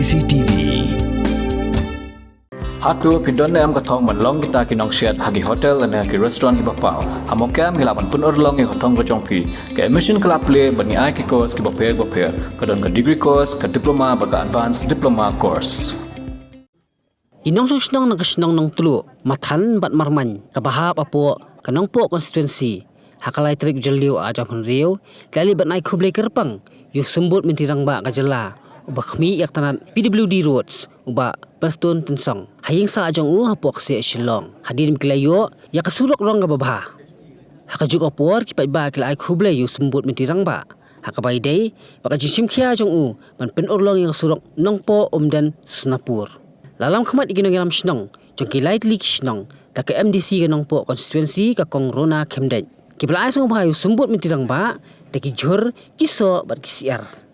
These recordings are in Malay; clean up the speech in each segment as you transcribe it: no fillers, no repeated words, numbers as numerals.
CCTV. Hatu pindon am katong manlong kita kinong Syiar hagi hotel dan hagi restoran ibapau. Hamokam hilapan pun Urlong yang katong kejongpi. Ke emission kelap play bani ai ki course ki bapel kadon ke degree course ke diploma baga advanced diploma course. Inong Shnong nang Shnong nang tulu mathan bat marman kabahap apo kanong po constituency hakalai trik jeliu a jam riu kali bat nai khublei kerpang yu sembut mentirang ba kajela uba khmi yak tanat PWD roads uba pastun tensong haying sa Sngewnguh hapok se Shillong hadin miklayo ya kasurok Rong gababha hakajuk apor kipai ba kilai khublei yu sembut mentirang ba hakabai dei baka jisim khia Sngewnguh man pen Urlong yang surok nongpo dan Snapur lalam khamat iginong Shnong jongkilai tlik Shnong ta ke MDC ke nongpo constituency ka kong rona khemdej kiblai Sngewbha yu sembut mentirang ba ta ki Jhur kiso bat ki Syiar.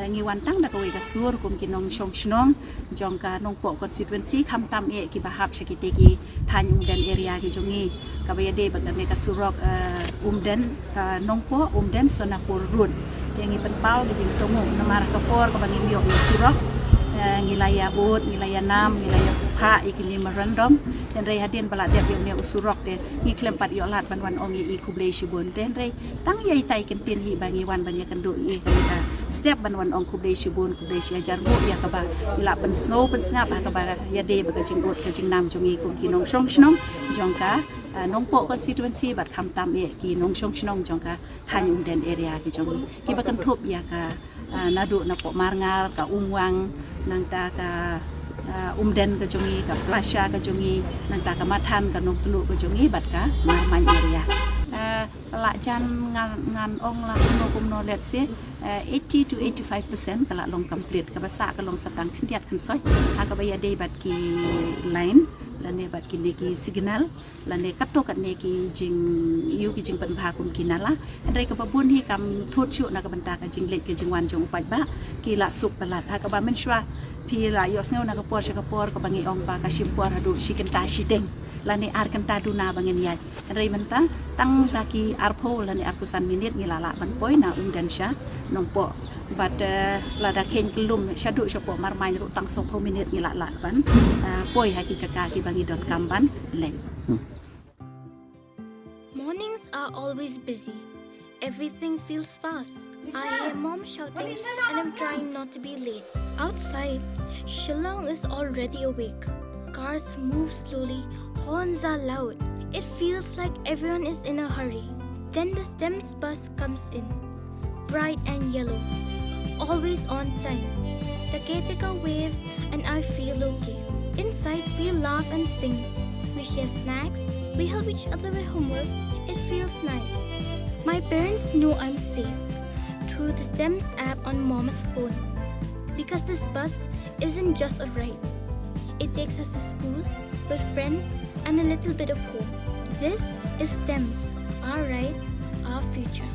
Ngiwan tang dak we kasur kum kinong Shnong jongka nongpo constituency kham tam e ki bahap shakite ki thanyung dan area ki jongi kabayade bagane kasurok umden nongpo umden Sonapur road yang penpau ki jing songu namara kapor kabangi miok surok ngilaya ut ngilaya nam ngilaya pha ikili marandom dan rei hadin balak dia biong ne usurok de ngi klempat yo lat ban ong i kublei shibun den rei tang yai tai kentin hi bangi wan banya kendu i kana step ban ong kublei shibun kublei syajar bu ya kaba ila pen snow pen snap kaba ya de baga jing ut ka jing nam jongi kum kinong Shnong jongka nongpo constituency bat kham tam e ki nong Shnong jongka thanyung den area ki jongi ki bakan thup ya ka nadu na po marngal ka umwang nang ta ka umden ke jongi ka plasha ke jongi nang ta ka mathan ka nong tulu ke jongi bat ka marman area la jan ngan ong la no let's say 80 to 85% kala long complete ka basa ka long satang khindiat kan soi ha ka baya dei bat ki line lane bat ki neki signal lane katto kat neki jing yu ki jing pan bha kum kinala andai ka babun hi kam thut chu na ka banta ka jing let ke jing wan jong upat ba ki la sup balat ha ka ba men shwa pi la yo Sngewnguh na ka por ka bangi ong pa ka shimpor hadu shikenta shiteng lane ar kenta duna bangen yai andai menta tang taki arpo lane arpusan minit ngilala ban poi na dan sha nongpo but la da ken kelum shadu shopo marmai ru tang 20 minit ngilala ban poi ha ki jaka ki bangi don kamban leng. Mornings are always busy. Everything feels fast. I hear mom shouting and I'm trying not to be late. Outside, Shillong is already awake. Cars move slowly, horns are loud. It feels like everyone is in a hurry. Then the STEMS bus comes in, bright and yellow, always on time. The caretaker waves and I feel okay. Inside, we laugh and sing. We share snacks, we help each other with homework. It feels nice. My parents know I'm safe through the STEMS app on Mom's phone. Because this bus isn't just a ride. It takes us to school with friends and a little bit of hope. This is STEMS, our ride, our future.